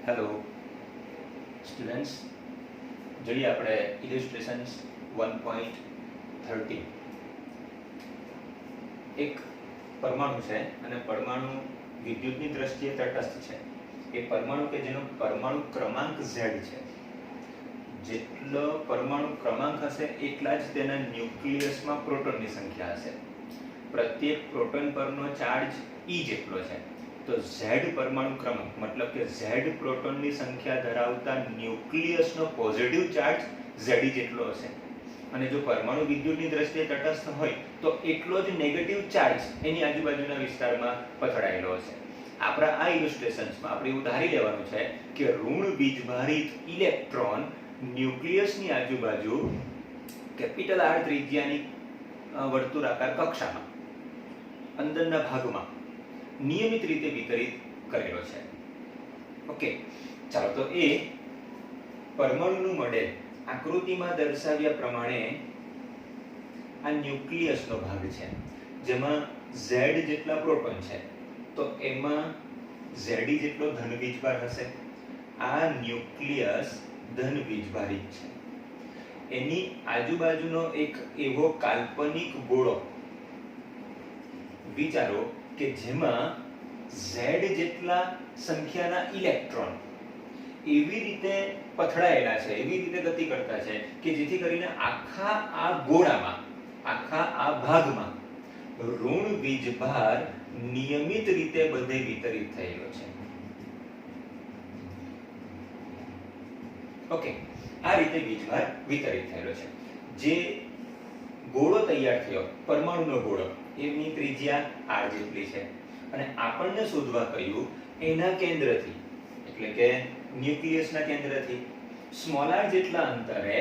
Hello students, જોઈએ આપણે ઇલિસ્ટ્રેશન્સ 1.13. એક પરમાણુ છે અને પરમાણુ વિદ્યુતની દ્રષ્ટિએ તટસ્થ છે. એ પરમાણુ કે જેનો પરમાણુ ક્રમાંક Z છે, જેટલો પરમાણુ ક્રમાંક હશે એટલા જ તેના ન્યુક્લિયસમાં પ્રોટોનની સંખ્યા હશે. પ્રત્યેક પ્રોટોન પરનો ચાર્જ E જેટલો છે, તો Z પરમાણુ ક્રમાંક મતલબ કે Z પ્રોટોનની સંખ્યા ધરાવતા ન્યુક્લિયસનો પોઝિટિવ ચાર્જ Ze જેટલો હશે. અને જો પરમાણુ વિદ્યુતની દ્રષ્ટિએ તટસ્થ હોય તો એટલો જ નેગેટિવ ચાર્જ એની આજુબાજુના વિસ્તારમાં પથરાયેલો હશે. આપણા આ ઇલિસ્ટ્રેશન્સમાં આપણે એવું ધારી લેવાનું છે કે ઋણ વીજભારિત ઇલેક્ટ્રોન ન્યુક્લિયસની આજુબાજુ કેપિટલ R ત્રિજ્યાની વર્તુળાકાર કક્ષામાં અંદરના ભાગમાં નિયમિત રીતે વિતરિત કરેલો છે. ઓકે, ચાલો તો એ પરમાણુનું મોડેલ આકૃતિમાં દર્શાવ્યા પ્રમાણે આ ન્યુક્લિયસનો ભાગ છે, જેમાં Z જેટલા પ્રોટોન છે, તો એમાં Ze જેટલો ધન વીજભાર હશે. આ ન્યુક્લિયસ ધન વીજભારિત છે. એની આજુબાજુનો એક એવો કાલ્પનિક ગોળો વિચારો કે જેમાં Z જેટલા સંખ્યાના ઇલેક્ટ્રોન એવી રીતે પથડાયેલા છે, એવી રીતે ગતિ કરતા છે કે જેથી કરીને આખા આ ગોળામાં, આખા આ ભાગમાં ઋણ વીજભાર નિયમિત રીતે બધે વિતરિત થયેલો છે. ઓકે, આ રીતે વીજભાર વિતરિત થયેલો છે. જે ગોળો તૈયાર થયો, પરમાણુનો ગોળો, એની ત્રિજ્યા R જેટલી છે અને આપણને શોધવા કહ્યું એના કેન્દ્રથી, એટલે કે ન્યુક્લિયસના કેન્દ્રથી સ્મોલ r જેટલા અંતરે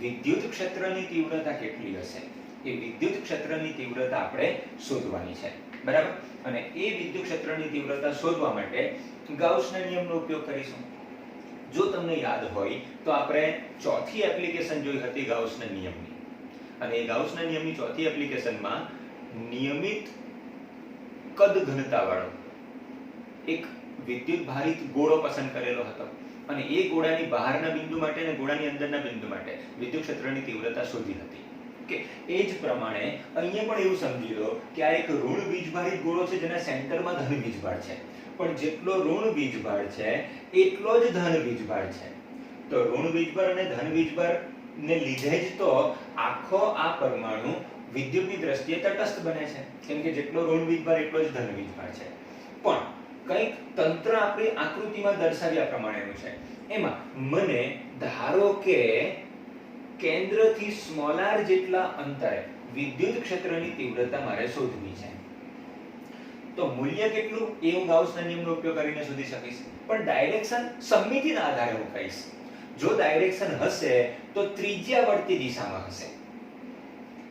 વિદ્યુત ક્ષેત્રની તીવ્રતા કેટલી હશે. એ વિદ્યુત ક્ષેત્રની તીવ્રતા આપણે શોધવાની છે, બરાબર? અને એ વિદ્યુત ક્ષેત્રની તીવ્રતા શોધવા માટે ગાઉસના નિયમનો ઉપયોગ કરીશું. જો તમને યાદ હોય તો આપણે ચોથી એપ્લિકેશન જોઈ હતી ગાઉસના નિયમની, અને એ ગાઉસના નિયમની ચોથી એપ્લિકેશનમાં નિયમિત કદ ઘનતાવાળો એક વિદ્યુત ભારિત ગોળો પસંદ કરેલો હતો અને એ ગોળાની બહારના બિંદુ માટે અને ગોળાની અંદરના બિંદુ માટે વિદ્યુત ક્ષેત્રની તીવ્રતા શોધી હતી. કે એ જ પ્રમાણે અહીંયા પણ એવું સમજી લો કે આ એક ઋણ વીજભારિત ગોળો છે જેના સેન્ટરમાં ધન વીજભાર છે, પણ જેટલો ઋણ વીજભાર છે એટલો જ ધન વીજભાર છે. તો ઋણ વીજભાર અને ધન વીજભાર ને લીધે જ તો આખો આ પરમાણુ વિદ્યુતની દ્રષ્ટિએ તટસ્થ બને છે, કેમ કે જેટલો ઋણ વીજભાર એટલો જ ધન વીજભાર છે. પણ કંઈક તંત્ર આપણી આકૃતિમાં દર્શાવ્યા પ્રમાણેનું છે. એમાં મને ધારો કે કેન્દ્રથી સ્મોલ r જેટલા અંતરે વિદ્યુત ક્ષેત્રની તીવ્રતા મારે શોધવી છે. તો મૂલ્ય કેટલું એ હું ગાઉસના નિયમનો ઉપયોગ કરીને શોધી શકીશ, પણ ડાયરેક્શન સમમિતિના આધારે હું કહીશ. જો ડાયરેક્શન હશે તો ત્રિજ્યાવર્તી દિશામાં હશે.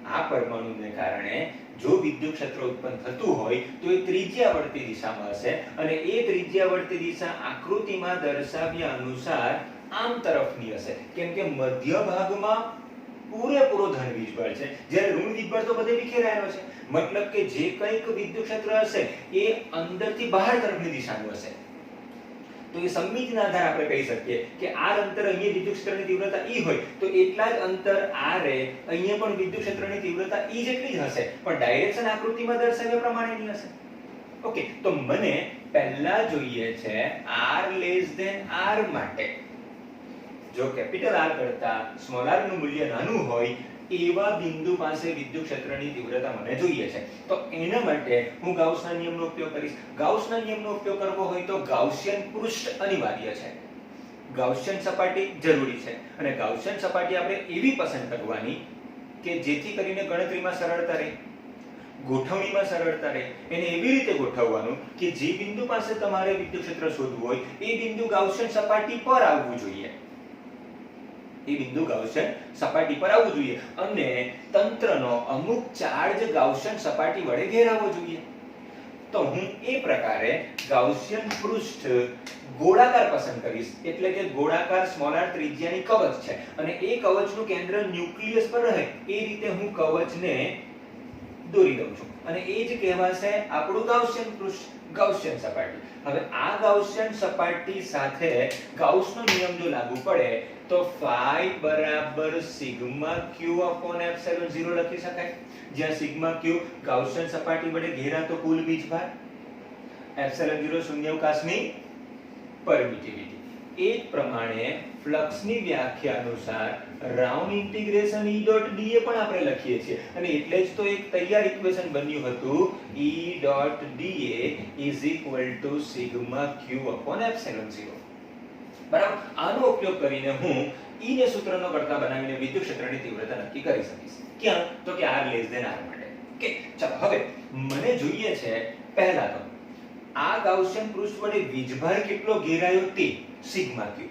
આ પરમાણુને કારણે જો વિદ્યુત ક્ષેત્ર ઉત્પન્ન થતું હોય તો એ ત્રિજ્યાવર્તી દિશામાં હશે, અને એ ત્રિજ્યાવર્તી દિશા આકૃતિમાં દર્શાવ્યા અનુસાર આમ તરફની હશે, કેમ કે મધ્ય ભાગમાં પૂરેપૂરો ધન વીજભાર છે, જ્યારે ઋણ વીજભાર તો બધે વિખેરાયેલો છે. મતલબ કે જે કંઈક વિદ્યુત ક્ષેત્ર હશે એ અંદરથી બહાર તરફની દિશાનું હશે. તો એ સમમિતિના આધારે આપણે કહી શકીએ કે આ અંતર અહીંયા વિદ્યુત ક્ષેત્રની તીવ્રતા E હોય તો એટલા જ અંતર R એ અહીંયા પણ વિદ્યુત ક્ષેત્રની તીવ્રતા E જેટલી જ હશે, પણ ડાયરેક્શન આકૃતિમાં દર્શાવ્યા પ્રમાણેની હશે. ઓકે, તો મને પહેલા જોઈએ છે R માટે જો કેપિટલ R કરતા સ્મોલ r નું મૂલ્ય નાનું હોય એવા બિંદુ પાસે વિદ્યુત ક્ષેત્રની તીવ્રતા મને જોઈએ છે. તો એના માટે હું ગાઉસના નિયમનો ઉપયોગ કરીશ. ગાઉસના નિયમનો ઉપયોગ કરવો હોય તો ગાઉસિયન પૃષ્ઠ અનિવાર્ય છે, ગાઉસિયન સપાટી જરૂરી છે, અને ગાઉસિયન સપાટી આપણે એવી પસંદ કરવાની કે જેથી કરીને ગણતરીમાં સરળતા રહે, ગોઠવણીમાં સરળતા રહે. એને એવી રીતે ગોઠવવાનું કે જે બિંદુ પાસે તમારે વિદ્યુત ક્ષેત્ર શોધવું હોય એ બિંદુ ગાઉસિયન સપાટી પર આવવું જોઈએ. એ બિંદુ ગાઉસિયન સપાટી પર આવવું જોઈએ અને તંત્રનો અમુક ચાર્જ ગાઉસિયન સપાટી વડે ઘેરાવવો જોઈએ. તો હું એ પ્રકારે ગાઉસિયન પૃષ્ઠ ગોળાકાર પસંદ કરીશ, એટલે કે ગોળાકાર સ્મોલ r ત્રિજ્યાની કવચ છે અને એ કવચનું કેન્દ્ર ન્યુક્લિયસ પર રહે એ રીતે હું કવચને દોરી દઉં છું અને એ જ કહેવાશે આપણું ગાઉસિયન પૃષ્ઠ. ગાઉસિયન સપાટી. હવે આ ગાઉસિયન સપાટી સાથે ગાઉસનો નિયમ જો લાગુ પડે તો phi બરાબર સિગ્મા q upon એપ્સિલોન 0 લખી શકાય, જ્યાં સિગ્મા q ગાઉસિયન સપાટી વડે ઘેરાતો કુલ વીજભાર, એપ્સિલોન 0 શૂન્યાવકાશની પરમિટિવિટી. એ જ પ્રમાણે ફ્લક્સની વ્યાખ્યા અનુસાર round integration E dot da પણ આપણે લખીએ છીએ, અને એટલે જ તો એક તૈયાર ઇક્વેશન બન્યું હતું E dot da is equal to sigma q upon epsilon 0. બરાબર. આનો ઉપયોગ કરીને હું E ને સૂત્રનો કરતા બનાવીને વિદ્યુત ક્ષેત્રની તીવ્રતા નક્કી કરી શકીશ. ક્યાં? તો કે r લેસ ધેન r માટે. ઓકે, ચાલો હવે મને જોઈએ છે પહેલા તો આ ગાઉસિયન પૃષ્ઠ વડે વીજભાર કેટલો ઘેરાયો તે સિગ્મા q.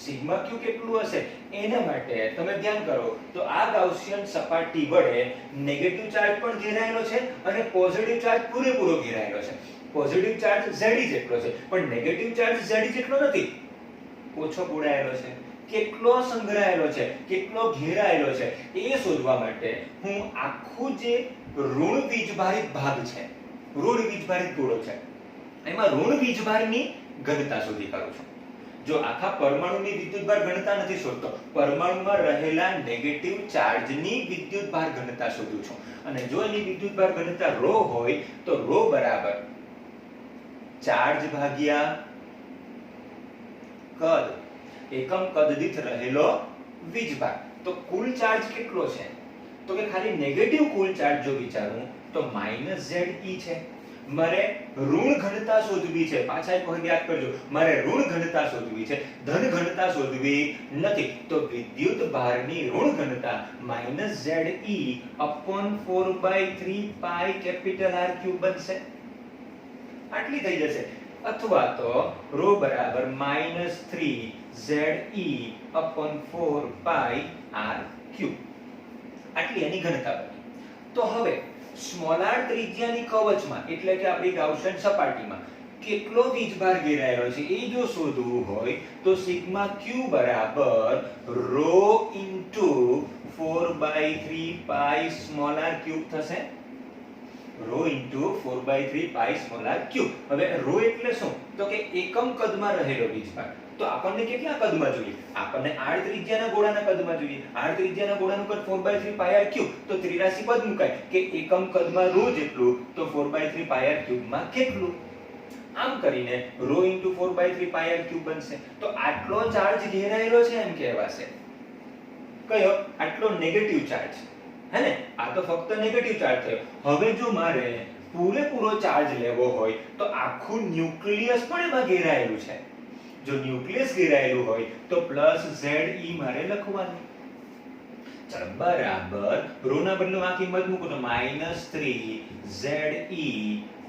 સિગ્મા q કેટલું હશે એના માટે તમે ધ્યાન કરો તો આ ગાઉસિયન સપાટી વડે નેગેટિવ ચાર્જ પણ ઘેરાયેલો છે અને પોઝિટિવ ચાર્જ પૂરેપૂરો ઘેરાયેલો છે. પોઝિટિવ ચાર્જ Z જેટલો છે પણ નેગેટિવ ચાર્જ Z જેટલો નથી, ઓછો બોડાયેલો છે. કેટલો સંગ્રહાયેલો છે, કેટલો ઘેરાયેલો છે એ શોધવા માટે હું આખું જે ઋણ વીજભારિત ભાગ છે, ઋણ વીજભારિત ગોળો છે, એમાં ઋણ વીજભારની ઘનતા શોધી કાઢું છું. જો આખા પરમાણુની વિદ્યુતભાર ઘનતા નથી શોધતો, પરમાણુમાં રહેલા નેગેટિવ ચાર્જની વિદ્યુતભાર ઘનતા શોધું છું. અને જો એની વિદ્યુતભાર ઘનતા ρ હોય તો ρ બરાબર ચાર્જ ભાગ્યા કદ, એકમ કદ દીઠ રહેલો વીજભાર. તો કુલ ચાર્જ કેટલો છે? તો કે ખાલી નેગેટિવ કુલ ચાર્જ જો વિચારું તો -Ze છે. મારે ઋણ ઘનતા શોધવી છે. પાછા એક વખત યાદ કરજો, મારે ઋણ ઘનતા શોધવી છે, ધન ઘનતા શોધવી નથી. તો વિદ્યુત ભારની ઋણ ઘનતા -Ze upon 4/3 pi capital R cube બનશે. આટલી થઈ જશે. અથવા તો ρ બરાબર -3 Ze upon 4 pi R cube. આટલી એની ઘનતા બની. તો હવે સ્મોલ r ત્રિજ્યાની કવચમાં એટલે કે આપણી ગાઉસિયન સપાટીમાં કેટલો વીજભાર ઘેરાયેલો છે એ જો શોધવું હોય તો સિગ્મા q બરાબર ρ ઇન્ટુ 4/3 પાઈ સ્મોલ r ક્યુબ થશે. ρ ઇન્ટુ 4/3 પાઈ સ્મોલ r ક્યુબ. હવે ρ એટલે શું? તો કે એકમ કદમાં રહેલો વીજભાર. તો આપણને કેટલા કદમાં જોઈએ? આપણને r ત્રિજ્યાના ગોળાના કદમાં જોઈએ. r ત્રિજ્યાના ગોળાનું કદ 4/3 પાઈ r ક્યુબ. તો ત્રિરાશી પદ મુકાય કે એકમ કદમાં ρ જેટલું તો 4/3 પાઈ r ક્યુબ માં કેટલું. આમ કરીને ρ * 4/3 પાઈ r ક્યુબ બનશે. તો આટલો ચાર્જ ઘેરાયેલો છે એમ કહેવાશે. કયો? આટલો નેગેટિવ ચાર્જ. હે ને? આ તો ફક્ત નેગેટિવ ચાર્જ થયો. હવે જો મારે પૂરેપૂરો ચાર્જ લેવો હોય તો આખું ન્યુક્લિયસ પણ એમાં ઘેરાયેલું છે. જો ન્યુક્લિયસ ઘેરાયેલું હોય તો +Ze મારે લખવાનું. ચાલો બરાબર ρ ના બદલે આ કિંમત મૂકો તો -3 Ze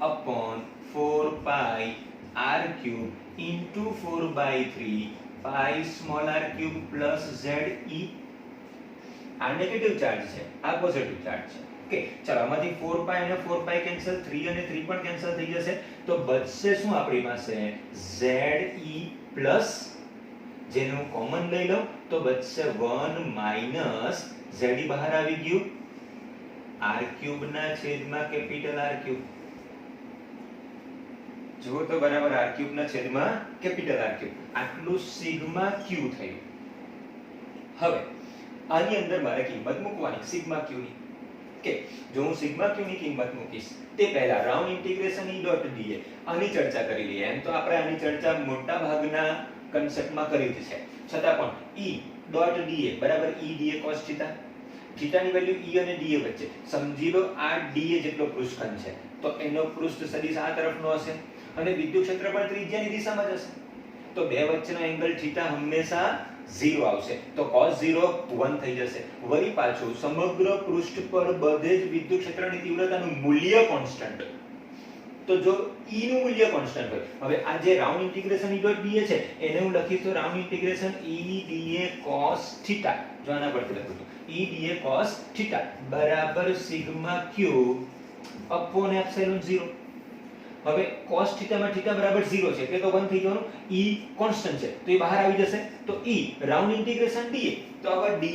upon 4 pi r cube into 4/3 pi small r cube plus Ze. આ નેગેટિવ ચાર્જ છે, આ પોઝિટિવ ચાર્જ છે. ઓકે, ચાલો આમાંથી 4 pi અને 4 pi કેન્સલ, 3 અને 3 પણ કેન્સલ થઈ જશે. તો બચશે શું આપણી પાસે? Ze પ્લસ, જેને હું કોમન લઈ લઉં તો બચશે 1 - Ze બહાર આવી ગયું r ક્યુબ ના છેદમાં કેપિટલ R ક્યુબ. જુઓ તો બરાબર r ક્યુબ ના છેદમાં કેપિટલ R ક્યુબ. આટલું સિગ્મા q થયું. હવે આની અંદર મારે કિંમત મૂકવાની સિગ્મા q ની. કે જો હું સિગ્મા q ની કિંમત મૂકીશ તે પહેલા round integration E dot da આની ચર્ચા કરી લઈએ. એમ તો આપણે આની ચર્ચા મોટા ભાગના કન્સેપ્ટમાં કરી જ છે, છતાં પણ E ડોટ da બરાબર E da cos θ. θ ની વેલ્યુ E અને da વચ્ચે સમજી લો. આ da જેટલો પૃષ્ઠખંડ છે તો એનો પૃષ્ઠ સદિશ આ તરફનો હશે અને વિદ્યુત ક્ષેત્ર પણ ત્રિજ્યાની દિશામાં જ હશે. તો બે વચ્ચેનો એંગલ θ હંમેશા 0 આવશે. તો cos 0 1 થઈ જશે. વળી પાછું સમગ્ર પૃષ્ઠ પર બધે જ વિદ્યુત ક્ષેત્રની તીવ્રતાનું મૂલ્ય કોન્સ્ટન્ટ. તો જો E નું મૂલ્ય કોન્સ્ટન્ટ હોય, હવે આ જે round integration E dot da છે એને હું લખીશ તો round integration E da cos θ. જો આના પરથી લખું તો E da cos θ બરાબર સિગ્મા q upon એપ્સિલોન 0. હવે cos θ માં θ બરાબર 0 છે એટલે તો 1 થઈ જવાનું. E કોન્સ્ટન્ટ છે તો એ બહાર આવી જશે. તો E રાઉન્ડ ઇન્ટિગ્રેશન da. તો આવા da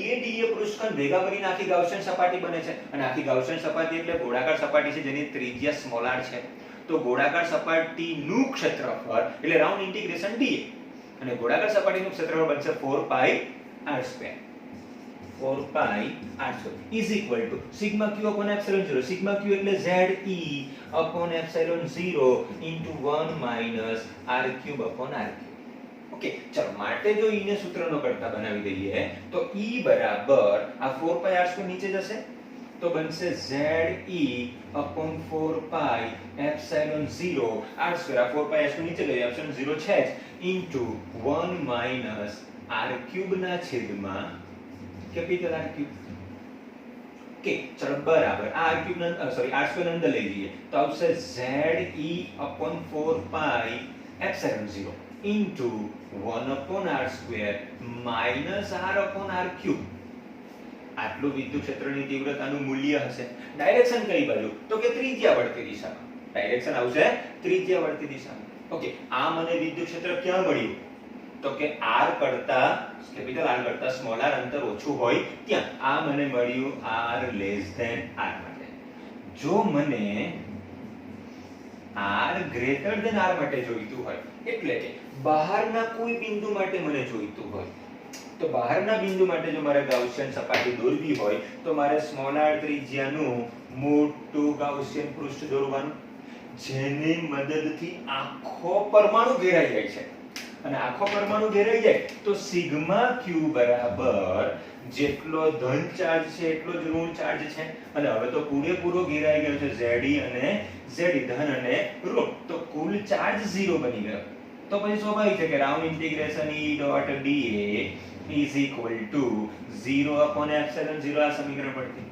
પૃષ્ઠખંડ ભેગા કરીને આખી ગાઉસિયન સપાટી બને છે. અને આખી ગાઉસિયન સપાટી એટલે ગોળાકાર સપાટી છે જેની ત્રિજ્યા સ્મોલ r છે. તો તો ગોળાકાર સપાટીનું ક્ષેત્રફળ એટલે રાઉન્ડ ઇન્ટિગ્રેશન dA અને ગોળાકાર સપાટીનું ક્ષેત્રફળ બનશે 4πr². 4πr² is equal to sigma q upon epsilon 0. sigma q એટલે ze upon epsilon 0 into 1 minus r³ upon r³. Okay, ચલો માટે જો e ને સૂત્રનો કરતા બનાવી દઈએ તો e બરાબર આ 4πr² નીચે જશે તો બનશે ze upon 4π epsilon 0 r² આ 4πr² નીચે ગયો epsilon 0 છે જ into 1 minus r³ ના છેદમાં કેપિટલ r³. ઓકે, ચલો બરાબર આ r³ r² અંદર લઈ લઈએ તો આવશે ze upon 4π epsilon 0 into 1 upon r² minus r upon r³. આટલું વિદ્યુત ક્ષેત્રની તીવ્રતાનું મૂલ્ય હશે. ડાયરેક્શન કઈ બાજુ તો કે ત્રિજ્યા વળતી દિશામાં. ડાયરેક્શન આવશે ત્રિજ્યા વળતી દિશામાં. ઓકે, આ મને વિદ્યુત ક્ષેત્ર ક્યાં મળ્યું તો કે r કરતા કેપિટલ r કરતા સ્મોલ r અંતર ઓછું હોય ત્યાં. આ મને મળ્યું r લેસ ધેન r માટે. જો મને r ગ્રેટર ધેન r માટે જોઈતું હોય એટલે કે બહારના કોઈ બિંદુ માટે મને જોઈતું હોય તો બહારના બિંદુ માટે જો મારે ગાઉસિયન સપાટી દોરવી હોય તો મારે સ્મોલ r ત્રિજ્યાનું મોટું ગાઉસિયન પૃષ્ઠ દોરવાનું જેની મદદથી આખો પરમાણુ ઘેરાઈ જાય છે. અને આખો પરમાણુ ઘેરાઈ જાય તો સિગ્મા q બરાબર જેટલો ધન ચાર્જ છે એટલો જ ઋણ ચાર્જ છે. અને હવે તો પૂરેપૂરો ઘેરાઈ ગયો છે Ze અને Ze ધન અને ઋણ તો કુલ ચાર્જ 0 બની ગયો. તો પછી સ્વાભાવિક છે કે round integration E dot dA is equal to 0 upon epsilon 0 આ સમીકરણ પરથી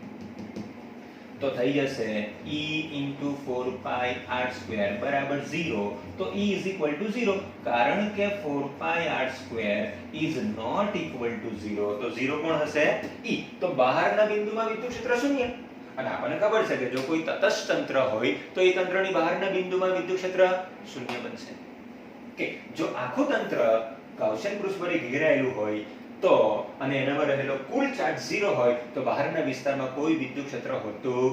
તો થઈ જશે E into 4πr² બરાબર 0. તો E is equal to 0 કારણ કે 4πr² is not equal to 0 તો 0 કોણ હશે E. તો બહારના બિંદુમાં વિદ્યુત ક્ષેત્ર શૂન્ય અને આપણને ખબર છે કે જો કોઈ તટસ્થ તંત્ર હોય તો એ તંત્રની બહારના બિંદુમાં વિદ્યુત ક્ષેત્ર શૂન્ય બનશે. કે જો આખું તંત્ર ગાઉસિયન પૃષ્ઠ પર ઘેરાયેલું હોય તો અને એનામાં રહેલો કુલ ચાર્જ 0 હોય તો બહારના વિસ્તારમાં કોઈ વિદ્યુત ક્ષેત્ર હોતું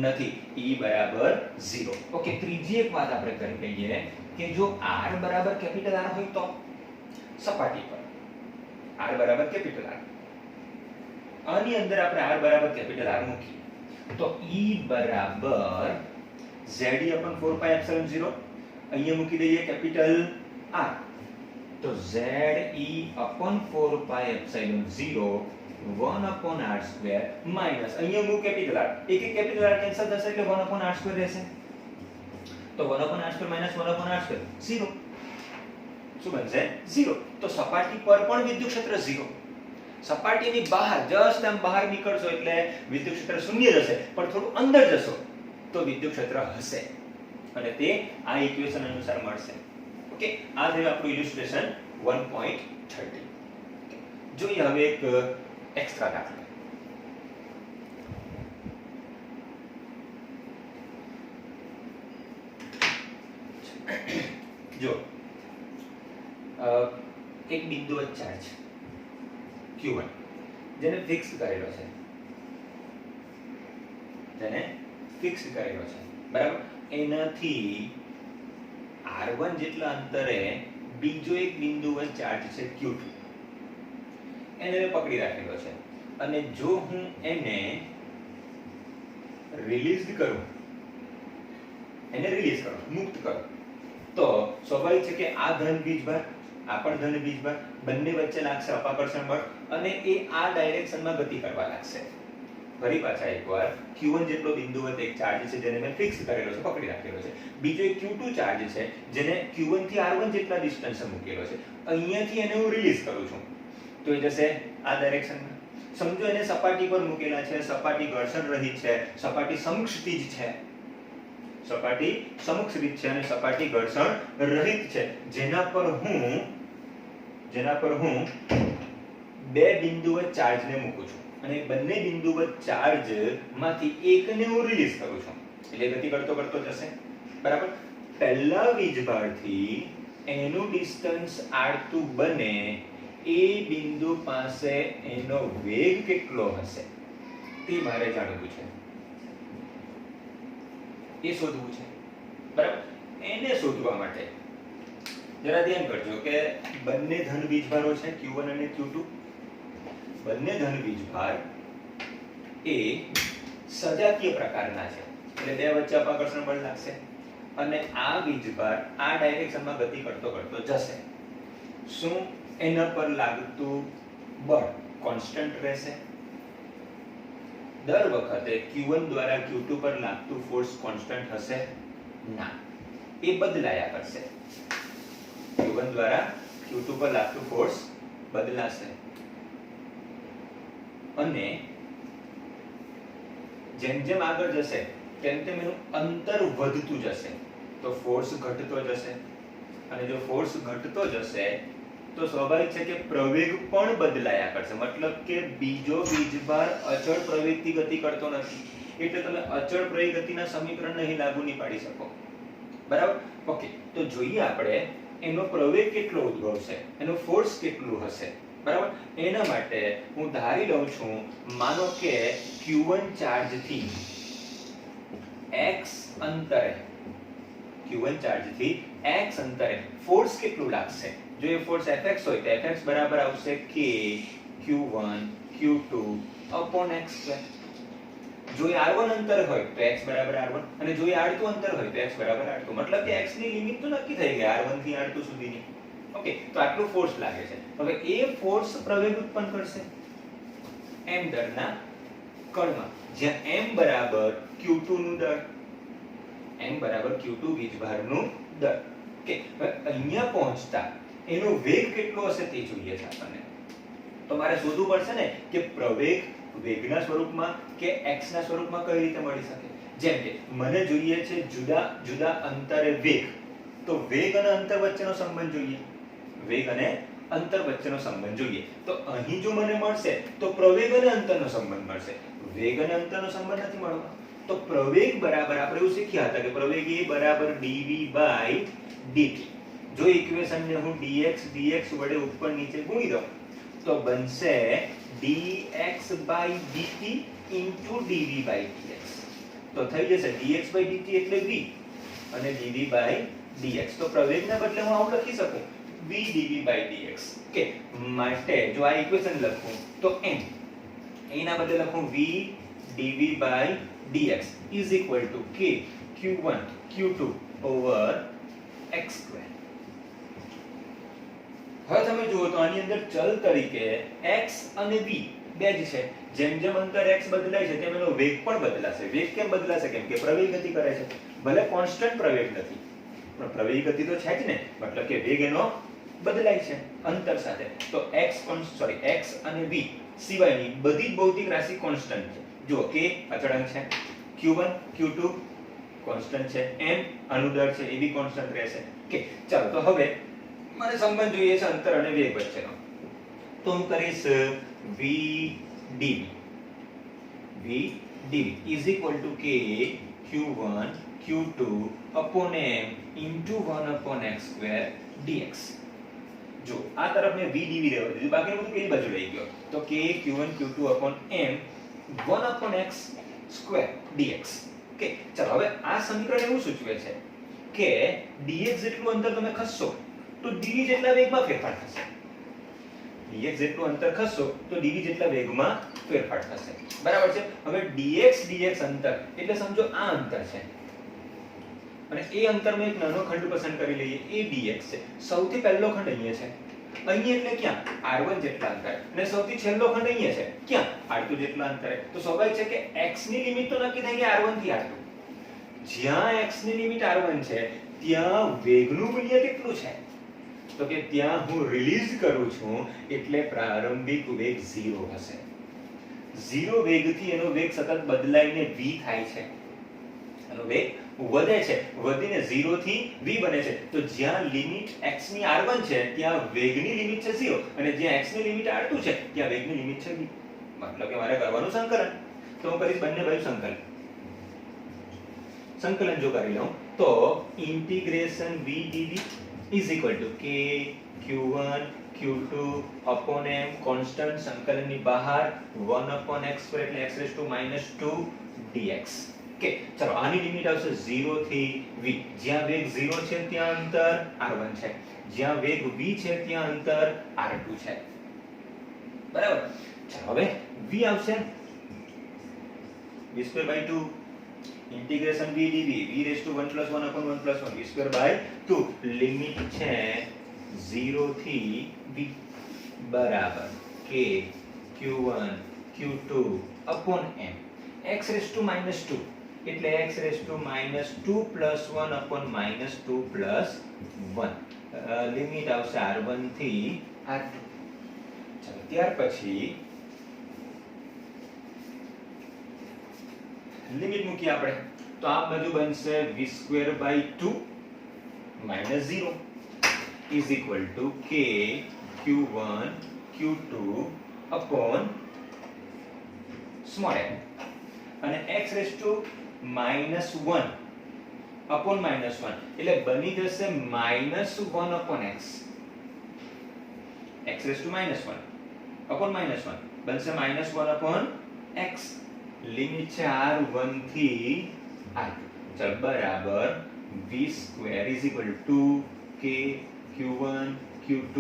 નથી. E બરાબર 0. ઓકે, ત્રીજી એક વાત આપણે કરી લઈએ કે જો r બરાબર કેપિટલ R હોય તો સપાટી પર r બરાબર કેપિટલ R આની અંદર આપણે r બરાબર કેપિટલ R મૂકીએ તો E બરાબર Ze upon 4π epsilon 0 અહીંયા મૂકી દઈએ કેપિટલ R તો Ze upon 4π epsilon 0 1 upon r² minus અહીંયા મૂક કેપિટલ R એક એક કેપિટલ R કેન્સલ થશે એટલે 1 upon r² રહેશે તો 1 upon r² minus 1 upon r² 0 શું બનશે 0. તો સપાટી પર પણ વિદ્યુત ક્ષેત્ર 0. સપાટીની બહાર જસ્ટ આમ બહાર નીકળશો એટલે વિદ્યુત ક્ષેત્ર શૂન્ય જશે પણ થોડું અંદર જશો તો વિદ્યુત ક્ષેત્ર હશે અને તે આ ઇક્વેશન અનુસાર મળશે. ઓકે, આ થયું આપણું ઇલિસ્ટ્રેશન 1.30. જોઈએ હવે એક એક્સ્ટ્રા દાખલો. જો એક બિંદુવત ચાર્જ Q1 જેને ફિક્સ કરેલો છે બરાબર. એનાથી r1 જેટલા અંતરે બીજો એક બિંદુવત ચાર્જ છે Q2 એને મેં પકડી રાખેલો છે અને જો હું એને રિલીઝ કરું મુક્ત કરું તો સ્વાભાવિક છે કે આ ધન વીજભાર આ પણ ધન વીજભાર બંને વચ્ચે લાગશે અપાકર્ષણ બળ અને એ આ ડાયરેક્શનમાં ગતિ કરવા લાગશે. ફરી પાછા એકવાર Q1 જેટલો બિંદુવત એક ચાર્જ છે જેને મેં ફિક્સ કરેલો છે પકડી રાખેલો છે. બીજો એક Q2 ચાર્જ છે જેને Q1 થી R1 જેટલા ડિસ્ટન્સે મૂકેલો છે. અહીંયાથી એને હું રિલીઝ કરું છું તો એ જશે આ ડાયરેક્શનમાં. સમજો એને સપાટી પર મૂકેલા છે, સપાટી ઘર્ષણ રહિત છે, સપાટી સમક્ષિતિજ છે, સપાટી સમક્ષિતિજ છે અને સપાટી ઘર્ષણ રહિત છે જેના પર હું બે બિંદુવત ચાર્જને મૂકું છું અને બંને બિંદુવત ચાર્જ માંથી એકને હું રિલીઝ કરું છું એટલે ગતિ કરતો જશે બરાબર. પહેલા વીજભારથી એનું ડિસ્ટન્સ r2 બને એ બિંદુ પાસે એનો વેગ કેટલો હશે તે મારે જાણવું છે, એ શોધવું છે બરાબર. એને શોધવા માટે જરા ધ્યાન કરજો કે બંને ધન વીજભારો છે Q1 અને Q2. બંને ધન વીજભાર એ સજાતીય પ્રકારના છે, એટલે બે વચ્ચે અપાકર્ષણ બળ લાગશે અને આ વીજભાર આ ડાયરેક્શનમાં ગતિ કરતો કરતો જશે. શું એના પર લાગતું બળ કોન્સ્ટન્ટ રહેશે? દર વખતે Q1 દ્વારા Q2 પર લાગતું ફોર્સ કોન્સ્ટન્ટ હશે? ના, એ બદલાયા કરશે. Q1 દ્વારા Q2 પર લાગતું ફોર્સ બદલાશે અને જેમ જેમ આગળ જશે તેમ તેમ એનું અંતર વધતું જશે, તો ફોર્સ ઘટતો જશે અને જો ફોર્સ ઘટતો જશે તો સ્વાભાવિક છે કે પ્રવેગ પણ બદલાયા કરશે. મતલબ કે બીજો વીજભાર અચળ પ્રવેગથી ગતિ કરતો નથી, એટલે તમે અચળ પ્રવેગ ગતિના સમીકરણ નહીં લાગુ નહીં પાડી શકો. બરાબર? ઓકે, તો જોઈએ આપણે એનો પ્રવેગ કેટલો ઉદ્ભવશે, એનો ફોર્સ કેટલું હશે. બરાબર? એના માટે હું ધારી લઉં છું, માનો કે Q1 ચાર્જથી x અંતરે Q1 ચાર્જથી x અંતરે ફોર્સ કેટલું લાગશે. જો એ ફોર્સ Fx હોય તો Fx બરાબર આવશે k Q1 Q2 upon x². જો એ r1 અંતર હોય તો x બરાબર r1 અને જો એ r2 અંતર હોય તો x બરાબર r2. મતલબ કે x ની લિમિટ તો નક્કી થઈ ગઈ r1 થી r2 સુધીની. ઓકે, તો આટલું ફોર્સ લાગે છે. હવે એ ફોર્સ પ્રવેગ ઉત્પન્ન કરશે m દરના કણમાં, જ્યાં m બરાબર q2 નું દળ, m બરાબર q2 વીજભારનું દળ. ઓકે, હવે અહીંયા પહોંચતા એનો વેગ કેટલો હશે તે જોઈએ છે આપણને. તો મારે શોધવું પડશે ને કે પ્રવેગ વેગના સ્વરૂપમાં કે x ના સ્વરૂપમાં કઈ રીતે મળી શકે. જેમ કે મને જોઈએ છે જુદા જુદા અંતરે વેગ, તો વેગ અને અંતર વચ્ચેનો સંબંધ જોઈએ. વેગ અને અંતર વચ્ચેનો સંબંધ જોઈએ. તો અહીં જો મને મળશે તો પ્રવેગ અને અંતરનો સંબંધ મળશે. વેગ અને અંતરનો સંબંધ નથી મળવાનો. તો પ્રવેગ બરાબર આપણે એવું શીખ્યા હતા કે પ્રવેગ એ બરાબર dv/dt. જો ઇક્વેશનને હું dx વડે ઉપર નીચે ગુણી દઉં તો બનશે dx/dt dv/dx. તો થઈ જશે dx/dt એટલે v અને dv/dx. તો પ્રવેગના બદલે હું આવું લખી શકું v dv/dx. કે માટે જો આ ઇક્વેશન લખું તો m, એના બદલે લખું v dv/dx is equal to k q1 q2 over x². હવે તમે જુઓ તો આની અંદર ચલ તરીકે x અને v બે જ છે. જેમ જેમ અંતર x બદલાય છે તેમ એનો વેગ પણ બદલાશે. વેગ કેમ બદલાશે? કેમ કે પ્રવેગ ગતિ કરે છે. ભલે કોન્સ્ટન્ટ પ્રવેગ નથી પણ પ્રવેગ ગતિ તો છે જ ને, મતલબ કે વેગ એનો બદલાય છે અંતર સાથે. તો x અને v સિવાયની બધી જ ભૌતિક રાશિ કોન્સ્ટન્ટ છે. જો k અચળાંક છે, q1 q2 કોન્સ્ટન્ટ છે, m અનુદર છે, એ બી કોન્સ્ટન્ટ રહેશે. કે ચાલો, તો હવે મને સંબંધ જોઈએ છે અંતર અને વેગ વચ્ચેનો. તો હું કરીશ v dv is equal to k q1 q2 upon m into 1 upon x² dx. જો આ તરફ મેં v dv રહેવા દીધું, બાકી બધું પેલી બાજુ લઈ ગયો. તો k q1 q2 upon m 1 upon x² dx. કે ચાલો, હવે આ સમીકરણ એવું સૂચવે છે કે dx જેટલું અંતર તમે ખસશો તો dv જેટલા વેગમાં ફેરફાર થશે. dx જેટલું અંતર ખસશો તો dv જેટલા વેગમાં ફેરફાર થશે. બરાબર છે? હવે dx અંતર એટલે સમજો આ અંતર છે અને એ અંતરમાં એક નાનો ખંડ પસંદ કરી લઈએ, એ dx છે. સૌથી પહેલો ખંડ અહીંયા છે, અહીંયા એટલે ક્યાં? r1 જેટલા અંતરે. અને સૌથી છેલ્લો ખંડ અહીંયા છે, ક્યાં? r2 જેટલા અંતરે. તો સ્વાભાવિક છે કે x ની લિમિટ તો નક્કી થઈ ગઈ r1 થી r2. જ્યાં x ની લિમિટ r1 છે ત્યાં વેગનું મૂલ્ય કેટલું છે? તો કે ત્યાં હું રિલીઝ કરું છું એટલે પ્રારંભિક વેગ 0 હશે. 0 વેગથી એનો વેગ સતત બદલાઈને v થાય છે. એનો વેગ વધે છે, વધીને 0 થી v બને છે. તો જ્યાં લિમિટ x ની r1 છે ત્યાં વેગની લિમિટ છે 0 અને જ્યાં x ની લિમિટ r2 છે ત્યાં વેગની લિમિટ છે v. મતલબ કે મારે કરવાનું સંકલન. તો હું કરીશ બંને બાજુ સંકલન જો કરી લઉં તો integration v dv is equal to k q1 q2 upon m constant સંકલનની બહાર 1 upon x² એટલે x raised to -2 dx. કે ચલો આની લિમિટ આવશે 0 થી v. જ્યાં વેગ 0 છે ત્યાં અંતર r1 છે, જ્યાં વેગ v છે ત્યાં અંતર r2 છે. બરાબર. ચલો હવે v આવશે v²/2 integration v dv v raised to 1 + 1 upon 1 + 1 v²/2 limit છે 0 થી v બરાબર k q1 q2 upon m x raised to -2 એટલે x raised to -2 + 1 upon -2 + 1 limit આવશે r1 થી r2. ચાલો ત્યાર પછી લિમિટ મૂકી આપણે તો આ બાજુ બનશે v²/2 -0 is equal to k q1 q2 upon small m અને x raised to -1 upon -1 એટલે બની જશે -1 upon x. x raised to -1 upon -1 બનશે -1 upon x. લિમિટ છે r1 થી r2. ચલ બરાબર v² is equal to k q1 q2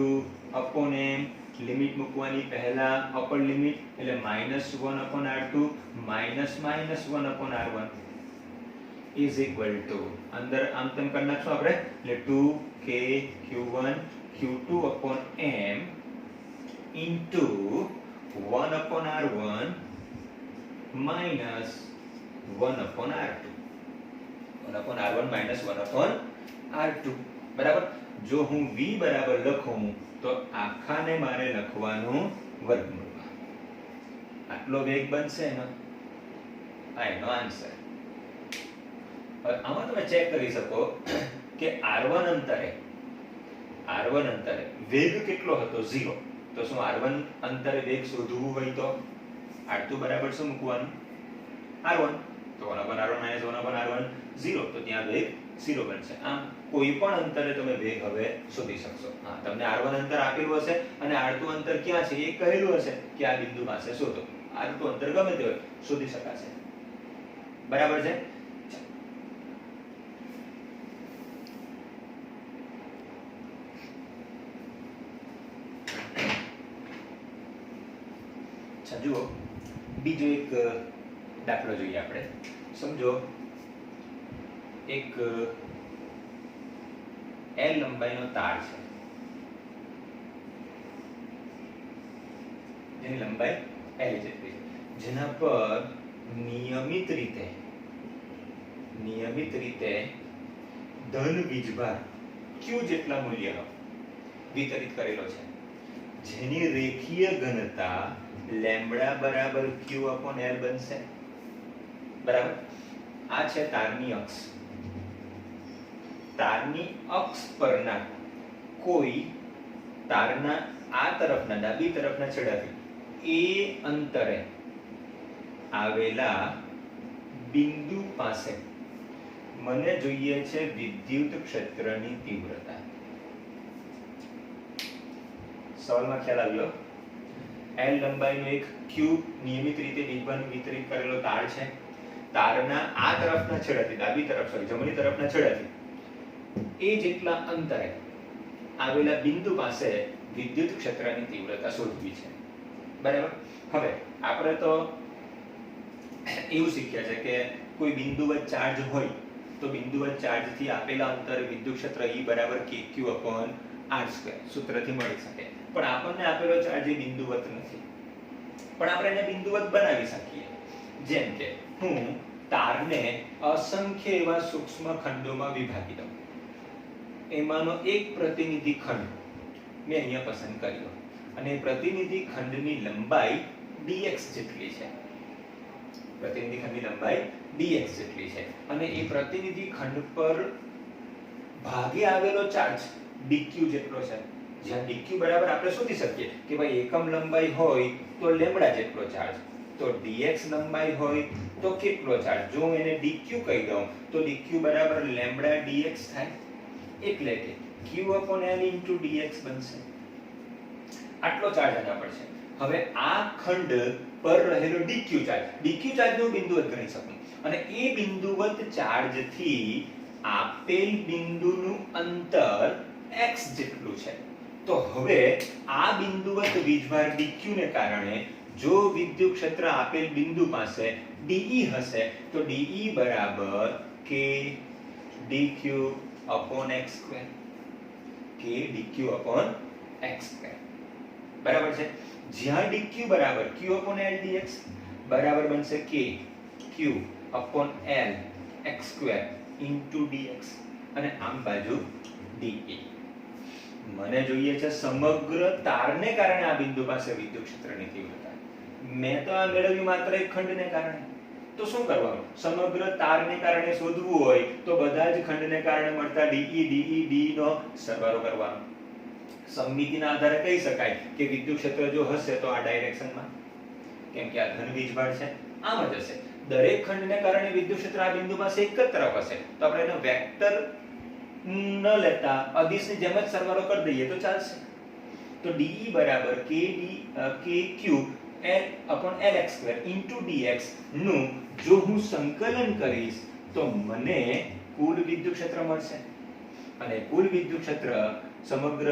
upon m. Limit મૂકવાની પહેલા અપર લિમિટ એટલે -1 upon r2 -1 upon r1 is equal to અંદર આમ તેમ કરી નાખશું આપણે એટલે 2k q1 q2 upon m into 1 upon r1 minus 1 upon r2. 1 upon r1 minus 1 upon r2. બરાબર. જો હું v બરાબર લખું તો આખાને મારે લખવાનું વર્ગમૂળમાં. આટલો વેગ બનશે ને આ એનો આન્સર. હવે આમાં તમે ચેક કરી શકો કે r1 અંતરે વેગ કેટલો હતો 0. તો શું r1 અંતરે વેગ શોધવું હોય તો r2 બરાબર શું મૂકવાનું r1. તો 1 upon r1 minus 1 upon r1 0. તો ત્યાં વેગ 0 બનશે. આમ કોઈ પણ અંતરે તમે વેગ હવે શોધી શકશો. હા, તમને r1 અંતર આપેલું હશે અને r2 અંતર ક્યાં છે એ કહેલું હશે કે આ બિંદુ પાસે શોધો. r2 અંતર ગમે તે હોય શોધી શકાશે. બરાબર છે. જુઓ બીજો એક દાખલો જોઈએ આપણે. સમજો એક L લંબાઈનો તાર છે જેની લંબાઈ L જેટલી છે, જેના પર નિયમિત રીતે ધન વીજભાર Q જેટલા મૂલ્યનો વિતરિત કરેલો છે, જેની રેખીય ઘનતા લેમ્બડા બરાબર q upon l બનશે. બરાબર. આ છે તારની અક્ષ. તારની અક્ષ પરના કોઈ તારના આ તરફના ડાબી તરફના છેડાથી a અંતરે આવેલા બિંદુ પાસે મને જોઈએ છે વિદ્યુત ક્ષેત્રની તીવ્રતા. સવાલમાં ખ્યાલ આવ્યો? L લંબાઈનો એક q નિયમિત રીતે વીજભાર વિતરિત કરેલો તાર છે. તારના આ તરફના છેડાથી જમણી તરફના છેડાથી એ જેટલા અંતરે આવેલા બિંદુ પાસે વિદ્યુત ક્ષેત્રની તીવ્રતા શોધવી છે. બરાબર. હવે આપણે તો એવું શીખ્યા છે કે કોઈ બિંદુવત ચાર્જ હોય તો બિંદુવત ચાર્જથી આપેલા અંતરે વિદ્યુત ક્ષેત્ર E બરાબર kq upon r² સૂત્રથી મળી શકે. પણ આપણને આપેલો ચાર્જ એ બિંદુવત નથી, પણ આપણે એને બિંદુવત બનાવી શકીએ. જેમ કે હું તારને અસંખ્ય એવા સૂક્ષ્મ ખંડોમાં વિભાગી દઉં. એમાંનો એક પ્રતિનિધિ ખંડ મેં અહીંયા પસંદ કર્યો અને પ્રતિનિધિ ખંડની લંબાઈ dx જેટલી છે. પ્રતિનિધિ ખંડની લંબાઈ dx જેટલી છે અને એ પ્રતિનિધિ ખંડ પર ભાગે આવેલો ચાર્જ dq જેટલો છે. જ્યાં dq બરાબર આપણે શોધી શકીએ કે ભાઈ એકમ લંબાઈ હોય તો લેમ્બડા જેટલો ચાર્જ, તો dx લંબાઈ હોય તો કેટલો ચાર્જ. જો હું એને dq કહી દઉં તો dq બરાબર લેમ્બડા dx થાય. એટલે કે q upon l into dx બનશે. આટલો ચાર્જ આના પર છે. હવે આ ખંડ પર રહેલો ડીક્યુ ચાર્જ નું બિંદુવત ગણી શકું અને એ બિંદુવત ચાર્જ થી આપેલ બિંદુનું અંતર x જેટલું છે. તો હવે આ બિંદુવત વીજભાર dq ને કારણે જો વિદ્યુત ક્ષેત્ર આપેલ બિંદુ પાસે dE હશે તો dE બરાબર k dq upon x square. k dq upon x square બરાબર છે. જ્યાં dq બરાબર q upon l dx બરાબર બનશે k q upon l x square into dx અને આમ બાજુ dE. મને જોઈએ છે સમગ્ર તારને કારણે આ બિંદુ પાસે વિદ્યુત ક્ષેત્રની તીવ્રતા. મેં તો આ મેળવ્યું માત્ર એક ખંડને કારણે. તો શું કરવાનું? સમગ્ર તારને કારણે શોધવું હોય તો બધા જ ખંડને કારણે મળતા dE dE નો સરવાળો કરવાનો. સમમિતિના આધારે કહી શકાય કે વિદ્યુત ક્ષેત્ર જો હશે તો આ ડાયરેક્શનમાં, કેમ કે આ ધન વીજભાર છે, આમ જ હશે. દરેક ખંડને કારણે વિદ્યુત ક્ષેત્ર આ બિંદુ પાસે એક જ તરફ હશે તો આપણે એનો વેક્ટર ન લેતા અદિશની જેમ જ સરવાળો કરી દઈએ તો ચાલશે. તો dE બરાબર kq l upon lx square into dx નું જો હું સંકલન કરીશ તો મને કુલ વિદ્યુત ક્ષેત્ર મળશે અને કુલ વિદ્યુત ક્ષેત્ર સમગ્ર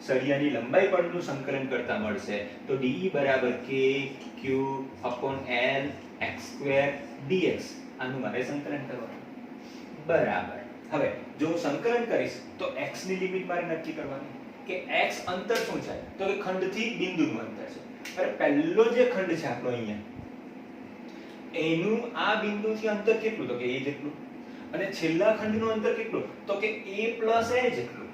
સળિયાની લંબાઈ પરનું સંકલન કરતા મળશે તો dE બરાબર kq upon l x square dx આનું મારે સંકલન કરવાનું બરાબર. હવે જો હું સંકલન કરીશ તો x ની લિમિટ મારે નક્કી કરવાની કે x અંતર શું છે તો કે ખંડથી બિંદુનું અંતર છે. અરે પહેલો જે ખંડ છે આપણો અહીંયા એનું આ બિંદુથી અંતર કેટલું તો કે a જેટલું અને છેલ્લા ખંડનું અંતર કેટલું તો કે a + l જેટલું.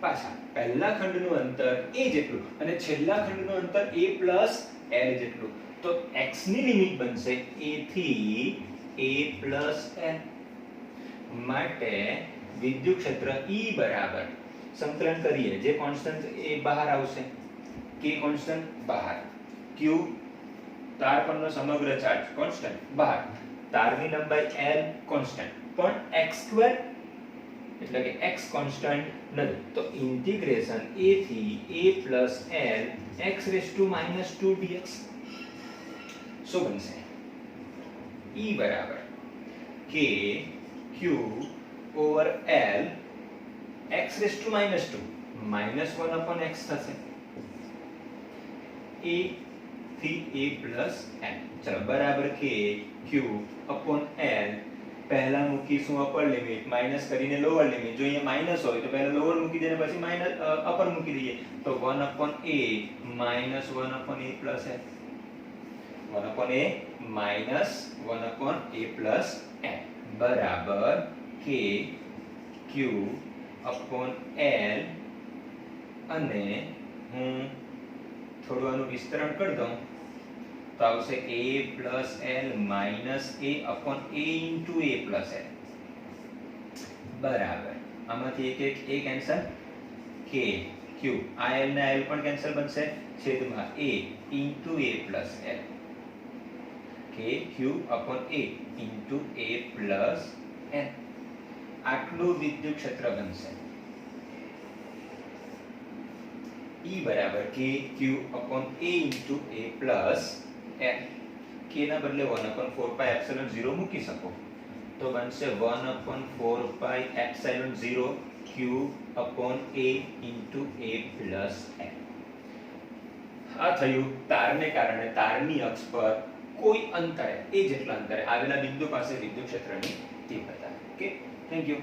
પાછા પહેલા ખંડનું અંતર a જેટલું અને છેલ્લા ખંડનું અંતર a + l જેટલું. તો x ની લિમિટ બનશે a થી a + l. માટે વિદ્યુત ક્ષેત્ર E બરાબર સંકલન કરીએ જે કોન્સ્ટન્ટ એ બહાર આવશે k કોન્સ્ટન્ટ બહાર q તાર પરનો સમગ્ર ચાર્જ કોન્સ્ટન્ટ બહાર તારની લંબાઈ l કોન્સ્ટન્ટ પણ x2 એટલે કે x કોન્સ્ટન્ટ નથી તો ઇન્ટિગ્રેશન a થી a + l x - 2 dx શું બનશે E બરાબર k q over l x raised to -2 -1 upon x થશે a થી a plus n. ચલો બરાબર k q upon l પહેલા મૂકીશું અપર લિમિટ માઈનસ કરીને લોઅર લિમિટ. જો અહીંયા માઈનસ હોય તો પહેલા લોઅર મૂકી દઈએ પછી માઈનસ અપર મૂકી દઈએ તો 1 upon a -1 upon a plus n 1 upon a -1 upon a plus n બરાબર k q upon l અને હું થોડું આનું વિસ્તરણ કરી દઉં તો આવશે a plus l minus a upon a into a plus l બરાબર આમાંથી એક કેન્સલ k q આ l ને l પણ કેન્સલ બનશે છેદમાં a into a plus l k q upon a into a plus l આટલું વિદ્યુત ક્ષેત્ર બનશે E બરાબર k q upon a into a plus l. k ના બદલે 1 upon 4 pi epsilon 0 મૂકી શકો તો બનશે 1 upon 4 pi epsilon 0 q upon a into a plus l. આ થયું તારને કારણે તારની અક્ષ પર કોઈ અંતરે એ જેટલા અંતરે આવેલા બિંદુ પાસે વિદ્યુત ક્ષેત્રની તીવ્રતા. Okay, thank you.